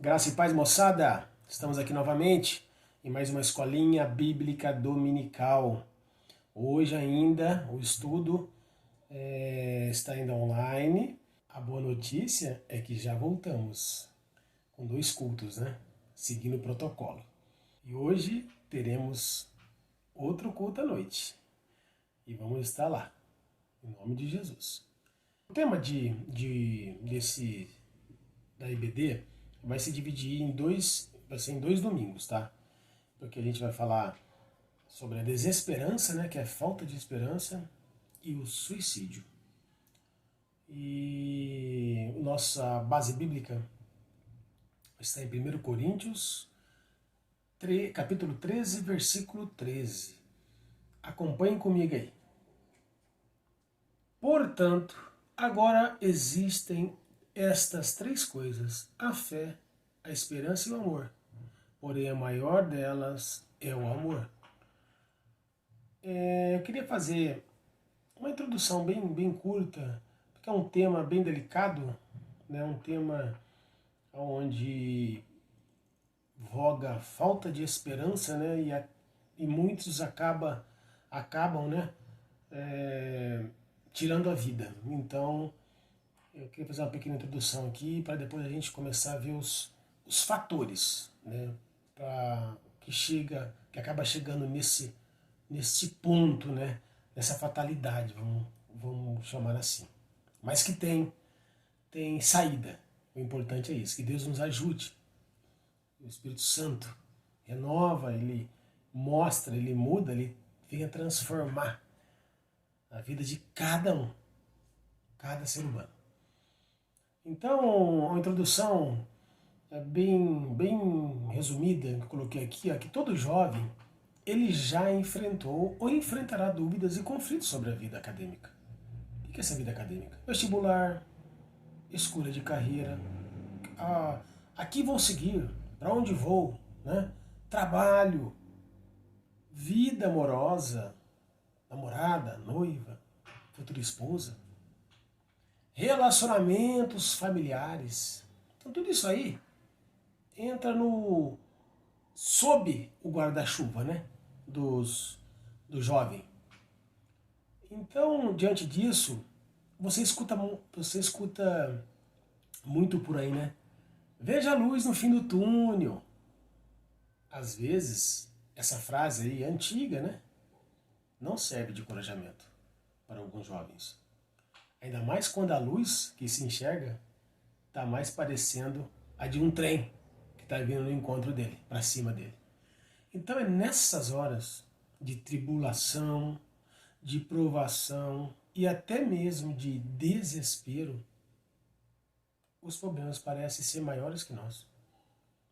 Graça e paz, moçada! Estamos aqui novamente em mais uma escolinha bíblica dominical. Hoje ainda o estudo está ainda online. A boa notícia é que já voltamos com 2 cultos, né? Seguindo o protocolo. E hoje teremos outro culto à noite. E vamos estar lá, em nome de Jesus. O tema da IBD vai se dividir vai ser em 2 domingos, tá? Porque a gente vai falar sobre a desesperança, né, que é a falta de esperança, e o suicídio. E nossa base bíblica está em 1 Coríntios, capítulo 13, versículo 13. Acompanhem comigo aí. Portanto, agora existem estas 3 coisas: a fé, a esperança e o amor. Porém, a maior delas é o amor. Eu queria fazer uma introdução bem curta, porque é um tema bem delicado, né? Um tema onde voga falta de esperança, né? E muitos acabam, né? Tirando a vida. Então, eu queria fazer uma pequena introdução aqui para depois a gente começar a ver os fatores, né? Que acaba chegando nesse ponto, né? Nessa fatalidade, vamos chamar assim. Mas que tem saída. O importante é isso, que Deus nos ajude. O Espírito Santo renova, ele mostra, ele muda, ele vem a transformar a vida de cada ser humano. Então, a introdução é bem resumida, que eu coloquei aqui, que todo jovem ele já enfrentou ou enfrentará dúvidas e conflitos sobre a vida acadêmica. O que é essa vida acadêmica? Vestibular, escolha de carreira, a que vou seguir, para onde vou, né? Trabalho, vida amorosa, namorada, noiva, futura esposa, relacionamentos familiares. Então tudo isso aí entra sob o guarda-chuva, né? Do jovem. Então, diante disso, você escuta muito por aí, né? Veja a luz no fim do túnel. Às vezes, essa frase aí é antiga, né? Não serve de encorajamento para alguns jovens. Ainda mais quando a luz que se enxerga está mais parecendo a de um trem que está vindo no encontro dele, para cima dele. Então é nessas horas de tribulação, de provação e até mesmo de desespero, os problemas parecem ser maiores que nós.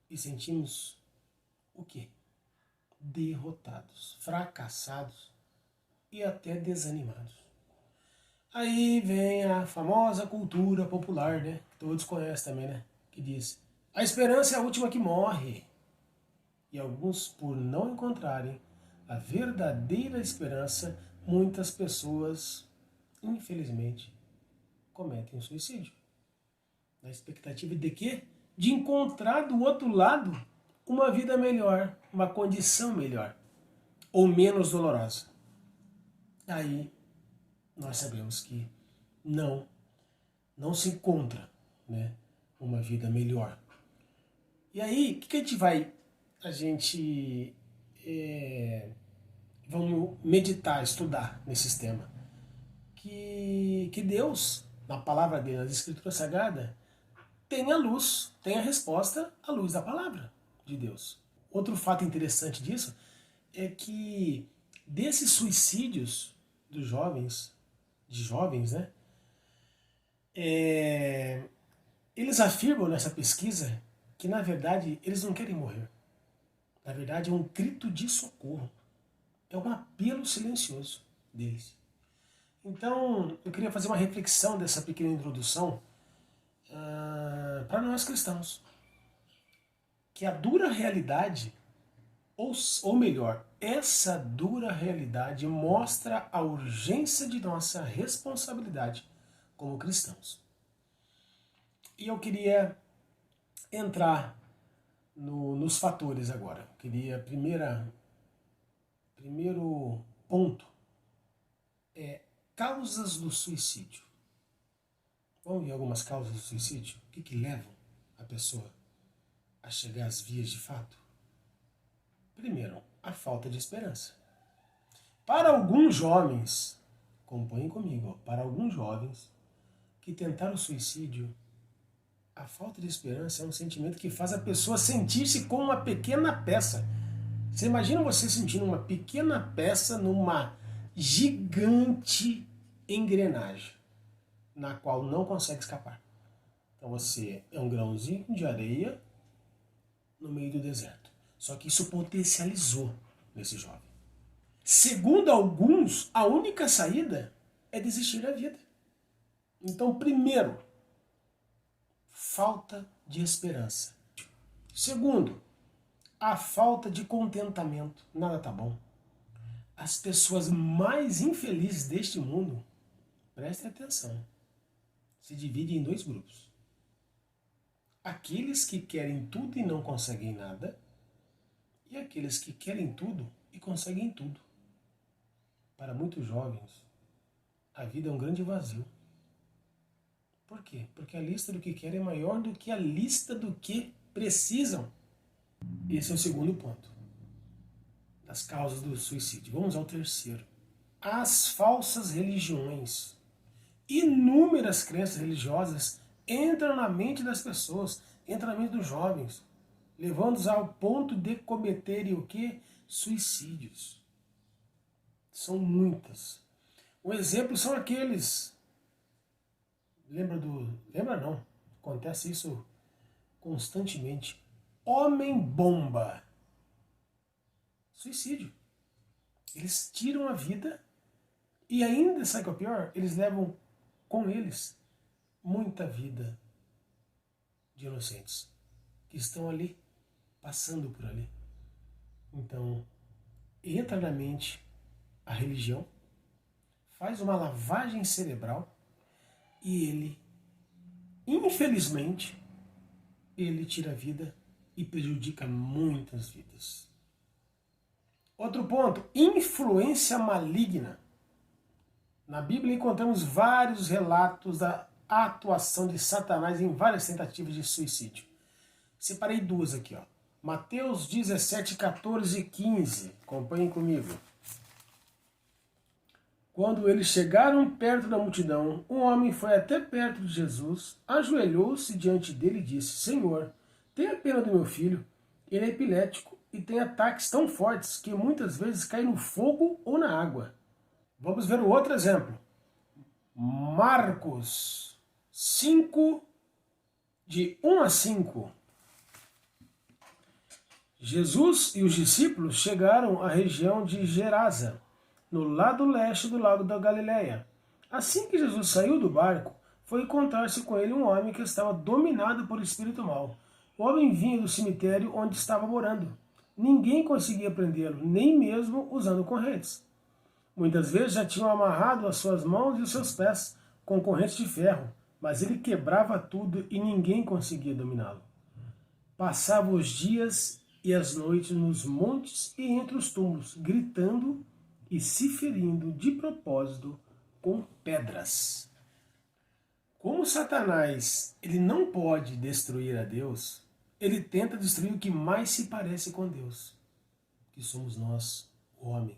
E sentimos o quê? Derrotados, fracassados e até desanimados. Aí vem a famosa cultura popular, né? Que todos conhecem também, né? Que diz: a esperança é a última que morre. E alguns, por não encontrarem a verdadeira esperança, muitas pessoas, infelizmente, cometem suicídio. Na expectativa de quê? De encontrar do outro lado uma vida melhor, uma condição melhor, ou menos dolorosa. Aí nós sabemos que não se encontra, né, uma vida melhor. E aí, o que a gente vamos meditar, estudar nesses temas? Que Deus, na palavra dele, nas escrituras sagradas, tem a luz, tem a resposta à luz da palavra de Deus. Outro fato interessante disso é que desses suicídios dos jovens, né, eles afirmam nessa pesquisa que, na verdade, eles não querem morrer. Na verdade, é um grito de socorro. É um apelo silencioso deles. Então, eu queria fazer uma reflexão dessa pequena introdução para nós cristãos. Que a dura realidade, ou melhor, essa dura realidade mostra a urgência de nossa responsabilidade como cristãos. E eu queria entrar nos fatores agora. Queria, primeiro ponto é causas do suicídio. Vamos ver algumas causas do suicídio? O que levam a pessoa a chegar às vias de fato? Primeiro, a falta de esperança. Para alguns jovens, acompanhem comigo, para alguns jovens que tentaram o suicídio, a falta de esperança é um sentimento que faz a pessoa sentir-se como uma pequena peça. Você imagina você sentindo uma pequena peça numa gigante engrenagem, na qual não consegue escapar. Então você é um grãozinho de areia no meio do deserto. Só que isso potencializou nesse jovem. Segundo alguns, a única saída é desistir da vida. Então, primeiro, falta de esperança. Segundo, a falta de contentamento. Nada tá bom. As pessoas mais infelizes deste mundo, prestem atenção, se dividem em dois grupos. Aqueles que querem tudo e não conseguem nada, e aqueles que querem tudo e conseguem tudo. Para muitos jovens, a vida é um grande vazio. Por quê? Porque a lista do que querem é maior do que a lista do que precisam. Esse é o segundo ponto das causas do suicídio. Vamos ao terceiro. As falsas religiões. Inúmeras crenças religiosas entram na mente das pessoas, entram na mente dos jovens, levando-os ao ponto de cometerem o quê? Suicídios. São muitas. Um exemplo são aqueles... Lembra não, acontece isso constantemente. Homem-bomba. Suicídio. Eles tiram a vida e ainda, sabe o que é o pior? Eles levam com eles muita vida de inocentes que estão ali, passando por ali. Então, entra na mente a religião, faz uma lavagem cerebral e ele, infelizmente, ele tira a vida e prejudica muitas vidas. Outro ponto, influência maligna. Na Bíblia encontramos vários relatos da atuação de Satanás em várias tentativas de suicídio. Separei duas aqui, ó. Mateus 17, 14 e 15. Acompanhem comigo. Quando eles chegaram perto da multidão, um homem foi até perto de Jesus, ajoelhou-se diante dele e disse: Senhor, tenha pena do meu filho, ele é epilético e tem ataques tão fortes que muitas vezes cai no fogo ou na água. Vamos ver o outro exemplo. Marcos 5, de 1 a 5. Jesus e os discípulos chegaram à região de Gerasa, no lado leste do lago da Galileia. Assim que Jesus saiu do barco, foi encontrar-se com ele um homem que estava dominado por espírito mau. O homem vinha do cemitério onde estava morando. Ninguém conseguia prendê-lo, nem mesmo usando correntes. Muitas vezes já tinham amarrado as suas mãos e os seus pés com correntes de ferro, mas ele quebrava tudo e ninguém conseguia dominá-lo. Passava os dias e as noites nos montes e entre os túmulos, gritando e se ferindo de propósito com pedras. Como Satanás ele não pode destruir a Deus, ele tenta destruir o que mais se parece com Deus, que somos nós, o homem,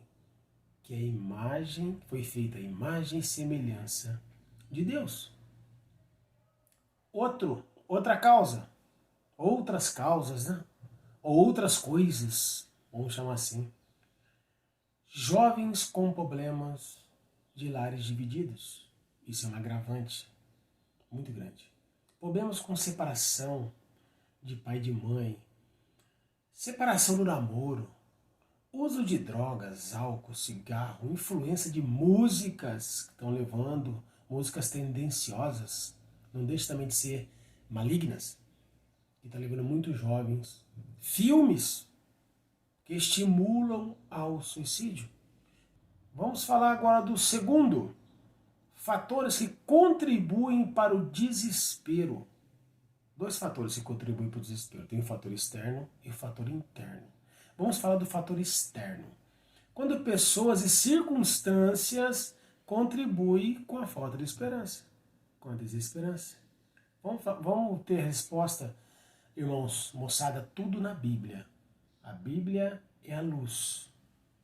que a imagem foi feita a imagem e semelhança de Deus. Outra causa, outras causas, né? Ou outras coisas, vamos chamar assim. Jovens com problemas de lares divididos. Isso é um agravante muito grande. Problemas com separação de pai e de mãe, separação do namoro, uso de drogas, álcool, cigarro, influência de músicas que estão levando, músicas tendenciosas, não deixa também de ser malignas, que está levando muitos jovens. Filmes que estimulam ao suicídio. Vamos falar agora do segundo. Fatores que contribuem para o desespero. dois fatores que contribuem para o desespero. Tem o fator externo e o fator interno. Vamos falar do fator externo. Quando pessoas e circunstâncias contribuem com a falta de esperança, com a desesperança. Vamos ter resposta, irmãos, moçada, tudo na Bíblia. A Bíblia é a luz,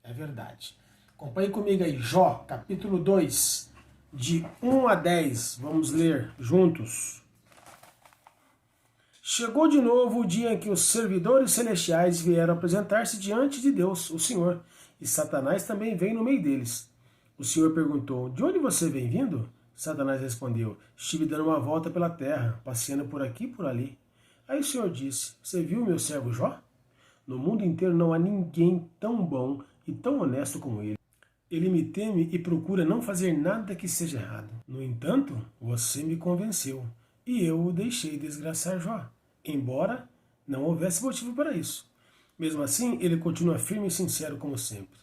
é verdade. Acompanhe comigo aí, Jó, capítulo 2, de 1 a 10. Vamos ler juntos. Chegou de novo o dia em que os servidores celestiais vieram apresentar-se diante de Deus, o Senhor, e Satanás também veio no meio deles. O Senhor perguntou, de onde você vem vindo? Satanás respondeu, estive dando uma volta pela terra, passeando por aqui e por ali. Aí o Senhor disse, você viu meu servo Jó? No mundo inteiro não há ninguém tão bom e tão honesto como ele. Ele me teme e procura não fazer nada que seja errado. No entanto, você me convenceu, e eu o deixei desgraçar Jó, embora não houvesse motivo para isso. Mesmo assim, ele continua firme e sincero como sempre.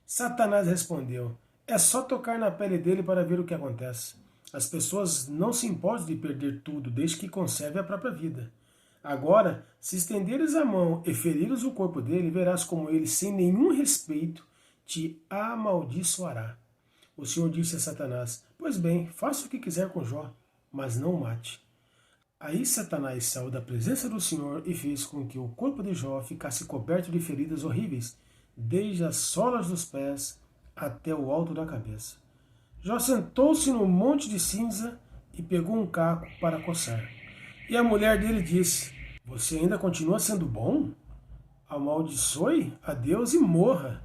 Satanás respondeu, é só tocar na pele dele para ver o que acontece. As pessoas não se importam de perder tudo, desde que conserve a própria vida. Agora, se estenderes a mão e ferires o corpo dele, verás como ele, sem nenhum respeito, te amaldiçoará. O Senhor disse a Satanás, pois bem, faça o que quiser com Jó, mas não o mate. Aí Satanás saiu da presença do Senhor e fez com que o corpo de Jó ficasse coberto de feridas horríveis, desde as solas dos pés até o alto da cabeça. Jó sentou-se no monte de cinza e pegou um caco para coçar. E a mulher dele disse, você ainda continua sendo bom? Amaldiçoe a Deus e morra.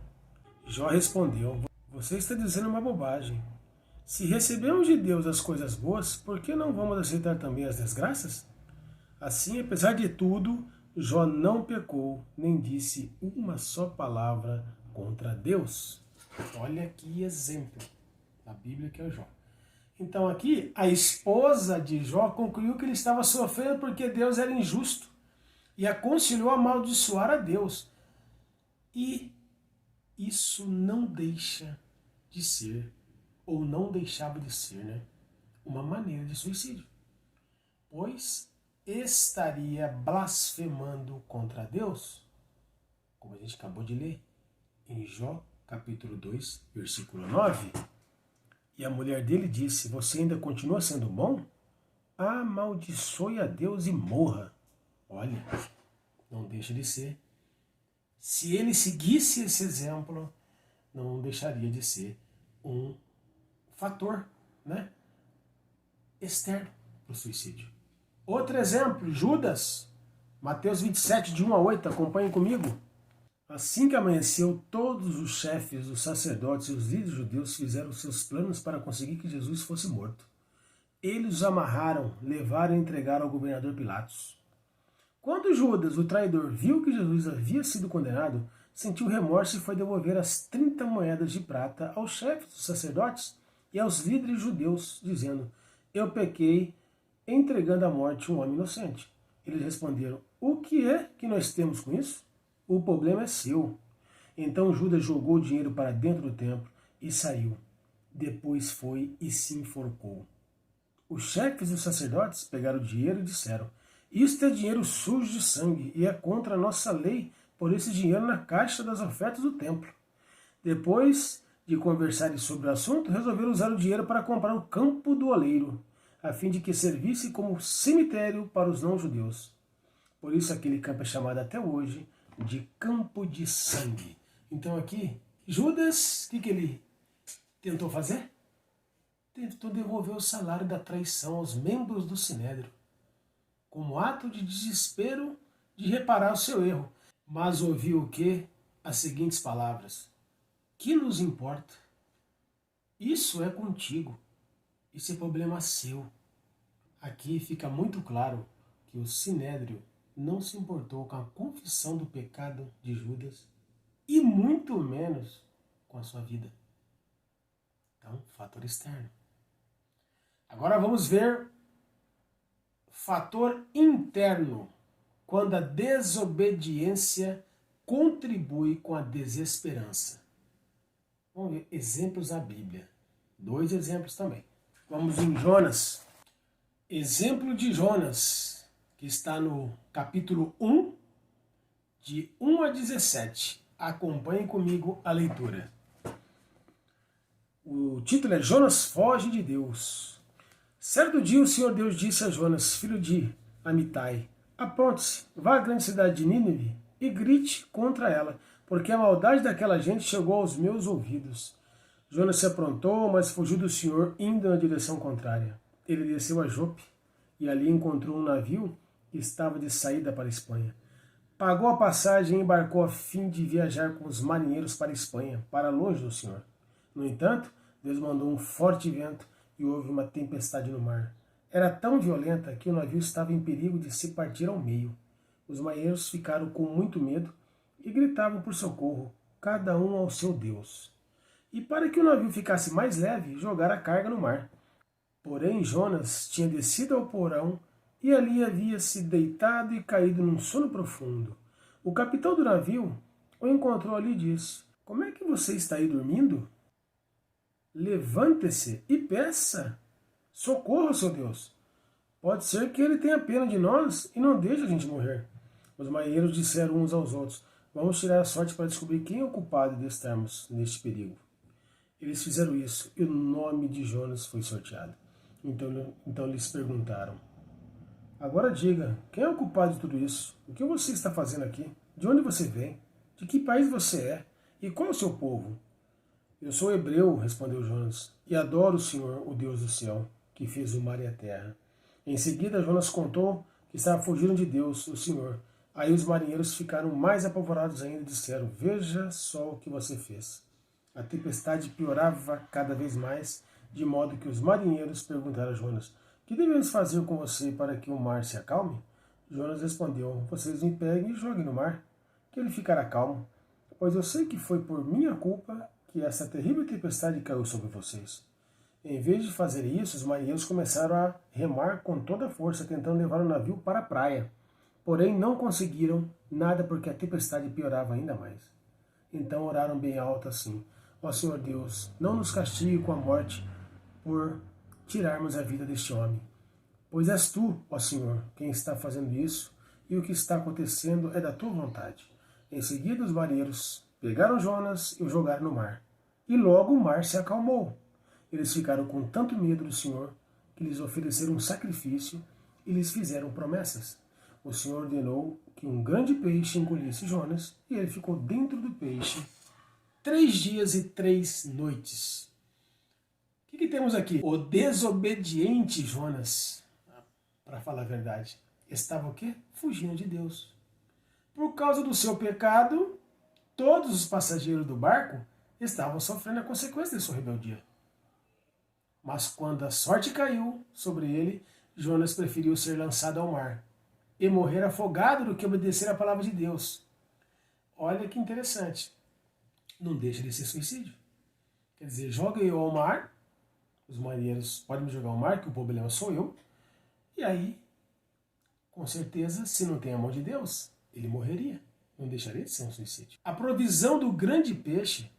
Jó respondeu, você está dizendo uma bobagem. Se recebemos de Deus as coisas boas, por que não vamos aceitar também as desgraças? Assim, apesar de tudo, Jó não pecou, nem disse uma só palavra contra Deus. Olha que exemplo da Bíblia que é Jó. Então aqui, a esposa de Jó concluiu que ele estava sofrendo porque Deus era injusto e aconselhou a amaldiçoar a Deus. E isso não deixa de ser, ou não deixava de ser, né, uma maneira de suicídio. Pois estaria blasfemando contra Deus, como a gente acabou de ler, em Jó, capítulo 2, versículo 9. E a mulher dele disse, você ainda continua sendo bom? Amaldiçoe a Deus e morra. Olha, não deixa de ser. Se ele seguisse esse exemplo, não deixaria de ser um fator, né, externo para o suicídio. Outro exemplo, Judas, Mateus 27, de 1 a 8, acompanhem comigo. Assim que amanheceu, todos os chefes, os sacerdotes e os líderes judeus fizeram seus planos para conseguir que Jesus fosse morto. Eles os amarraram, levaram e entregaram ao governador Pilatos. Quando Judas, o traidor, viu que Jesus havia sido condenado, sentiu remorso e foi devolver as 30 moedas de prata aos chefes dos sacerdotes e aos líderes judeus, dizendo, eu pequei entregando à morte um homem inocente. Eles responderam, o que é que nós temos com isso? O problema é seu. Então Judas jogou o dinheiro para dentro do templo e saiu. Depois foi e se enforcou. Os chefes dos sacerdotes pegaram o dinheiro e disseram, isto é dinheiro sujo de sangue e é contra a nossa lei pôr esse dinheiro na caixa das ofertas do templo. Depois de conversarem sobre o assunto, resolveram usar o dinheiro para comprar o campo do oleiro, a fim de que servisse como cemitério para os não-judeus. Por isso aquele campo é chamado até hoje de campo de sangue. Então aqui, Judas, o que ele tentou fazer? Tentou devolver o salário da traição aos membros do Sinédrio, como ato de desespero de reparar o seu erro. Mas ouviu o quê? As seguintes palavras, que nos importa? Isso é contigo, isso é problema seu. Aqui fica muito claro que o Sinédrio não se importou com a confissão do pecado de Judas e muito menos com a sua vida. Então, fator externo. Agora vamos ver fator interno, quando a desobediência contribui com a desesperança. Vamos ver exemplos da Bíblia. 2 exemplos também. Vamos em Jonas. Exemplo de Jonas. que está no capítulo 1, de 1 a 17. Acompanhe comigo a leitura. O título é Jonas foge de Deus. Certo dia o Senhor Deus disse a Jonas, filho de Amitai: apronte-se, vá à grande cidade de Nínive e grite contra ela, porque a maldade daquela gente chegou aos meus ouvidos. Jonas se aprontou, mas fugiu do Senhor, indo na direção contrária. Ele desceu a Jope e ali encontrou um navio que estava de saída para a Espanha. Pagou a passagem e embarcou a fim de viajar com os marinheiros para a Espanha, para longe do Senhor. No entanto, Deus mandou um forte vento e houve uma tempestade no mar. Era tão violenta que o navio estava em perigo de se partir ao meio. Os marinheiros ficaram com muito medo e gritavam por socorro, cada um ao seu Deus. E para que o navio ficasse mais leve, jogaram a carga no mar. Porém, Jonas tinha descido ao porão e ali havia se deitado e caído num sono profundo. O capitão do navio o encontrou ali e disse: como é que você está aí dormindo? Levante-se e peça socorro ao seu Deus. Pode ser que ele tenha pena de nós e não deixe a gente morrer. Os marinheiros disseram uns aos outros: vamos tirar a sorte para descobrir quem é o culpado de estarmos neste perigo. Eles fizeram isso e o nome de Jonas foi sorteado. Então lhes perguntaram: agora diga, quem é o culpado de tudo isso? O que você está fazendo aqui? De onde você vem? De que país você é? E qual é o seu povo? Eu sou hebreu, respondeu Jonas, e adoro o Senhor, o Deus do céu, que fez o mar e a terra. Em seguida, Jonas contou que estava fugindo de Deus, o Senhor. Aí os marinheiros ficaram mais apavorados ainda e disseram: veja só o que você fez. A tempestade piorava cada vez mais, de modo que os marinheiros perguntaram a Jonas: que devemos fazer com você para que o mar se acalme? Jonas respondeu: vocês me peguem e joguem no mar, que ele ficará calmo, pois eu sei que foi por minha culpa que essa terrível tempestade caiu sobre vocês. Em vez de fazer isso, os marinheiros começaram a remar com toda a força, tentando levar o navio para a praia. Porém, não conseguiram nada porque a tempestade piorava ainda mais. Então oraram bem alto assim: ó Senhor Deus, não nos castigue com a morte por tirarmos a vida deste homem. Pois és tu, ó Senhor, quem está fazendo isso, e o que está acontecendo é da tua vontade. Em seguida, os marinheiros pegaram Jonas e o jogaram no mar. E logo o mar se acalmou. Eles ficaram com tanto medo do Senhor que lhes ofereceram um sacrifício e lhes fizeram promessas. O Senhor ordenou que um grande peixe engolisse Jonas e ele ficou dentro do peixe 3 dias e 3 noites. O que temos aqui? O desobediente Jonas, para falar a verdade, estava o quê? Fugindo de Deus. Por causa do seu pecado, todos os passageiros do barco estavam sofrendo a consequência de sua rebeldia. Mas quando a sorte caiu sobre ele, Jonas preferiu ser lançado ao mar e morrer afogado do que obedecer à palavra de Deus. Olha que interessante. Não deixa de ser suicídio. Quer dizer, joga eu ao mar, os marinheiros podem me jogar ao mar, que o problema sou eu, e aí, com certeza, se não tem a mão de Deus, ele morreria. Não deixaria de ser um suicídio. A provisão do grande peixe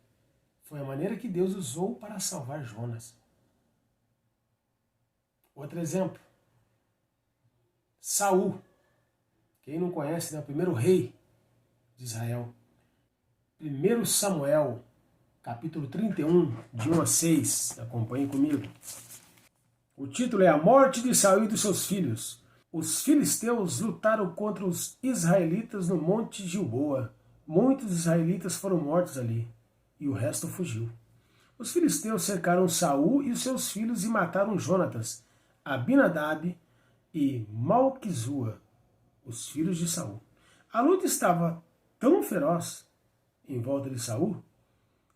foi a maneira que Deus usou para salvar Jonas. Outro exemplo, Saul. Quem não conhece, né? O primeiro rei de Israel. 1 Samuel, capítulo 31, de 1 a 6. Acompanhe comigo. O título é A Morte de Saul e dos seus filhos. Os filisteus lutaram contra os israelitas no Monte Gilboa. Muitos israelitas foram mortos ali, e o resto fugiu. Os filisteus cercaram Saul e os seus filhos e mataram Jonatas, Abinadab e Malquizua, os filhos de Saul. A luta estava tão feroz em volta de Saul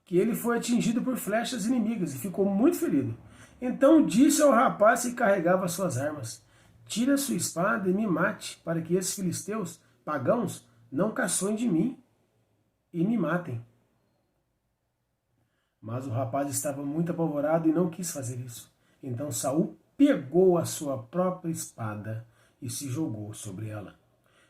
que ele foi atingido por flechas inimigas e ficou muito ferido. Então disse ao rapaz que carregava suas armas: tira sua espada e me mate, para que esses filisteus pagãos não caçoem de mim e me matem. Mas o rapaz estava muito apavorado e não quis fazer isso. Então Saul pegou a sua própria espada e se jogou sobre ela.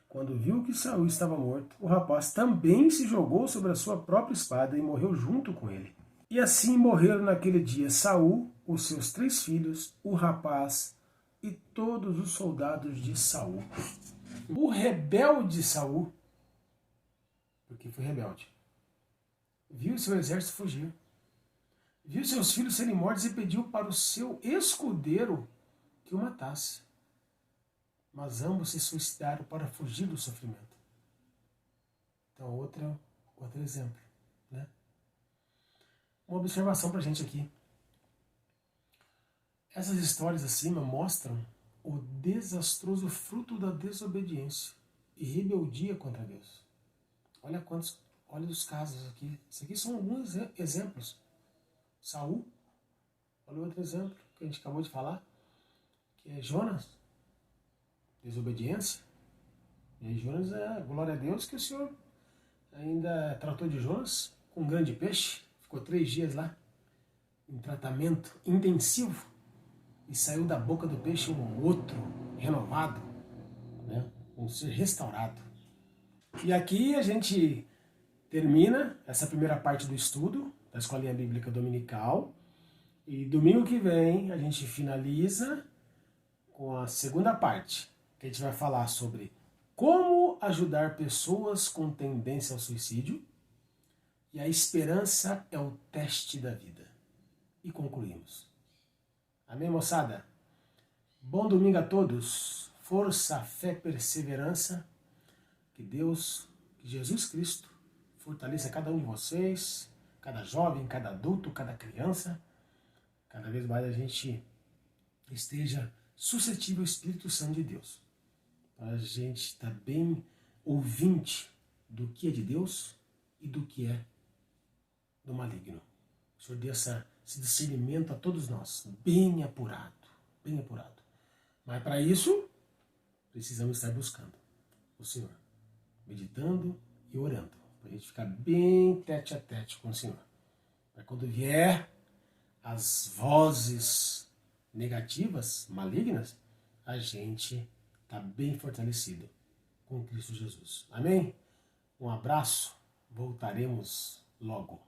Quando viu que Saul estava morto, o rapaz também se jogou sobre a sua própria espada e morreu junto com ele. E assim morreram naquele dia Saul, os seus 3 filhos, o rapaz e todos os soldados de Saul. O rebelde Saul, porque foi rebelde, viu seu exército fugir, viu seus filhos serem mortos e pediu para o seu escudeiro que o matasse. Mas ambos se suicidaram para fugir do sofrimento. Então, outro exemplo, né? Uma observação para a gente aqui. Essas histórias acima mostram o desastroso fruto da desobediência e rebeldia contra Deus. Olha os casos aqui. Isso aqui são alguns exemplos. Saul, olha outro exemplo que a gente acabou de falar, que é Jonas, desobediência. E aí Jonas, glória a Deus que o Senhor ainda tratou de Jonas com um grande peixe, ficou 3 dias lá, em tratamento intensivo, e saiu da boca do peixe um outro renovado, né? Um ser restaurado. E aqui a gente termina essa primeira parte do estudo da Escolinha Bíblica Dominical, e domingo que vem a gente finaliza com a segunda parte, que a gente vai falar sobre como ajudar pessoas com tendência ao suicídio, e a esperança é o teste da vida. E concluímos. Amém, moçada? Bom domingo a todos. Força, fé, perseverança. Que Deus, que Jesus Cristo fortaleça cada um de vocês, cada jovem, cada adulto, cada criança. Cada vez mais a gente esteja suscetível ao Espírito Santo de Deus. Para a gente estar bem ouvinte do que é de Deus e do que é do maligno. O Senhor dê esse discernimento a todos nós, bem apurado, bem apurado. Mas para isso, precisamos estar buscando o Senhor, meditando e orando, para a gente ficar bem tete a tete com o Senhor. Para quando vier as vozes negativas, malignas, a gente está bem fortalecido com Cristo Jesus. Amém? Um abraço, voltaremos logo.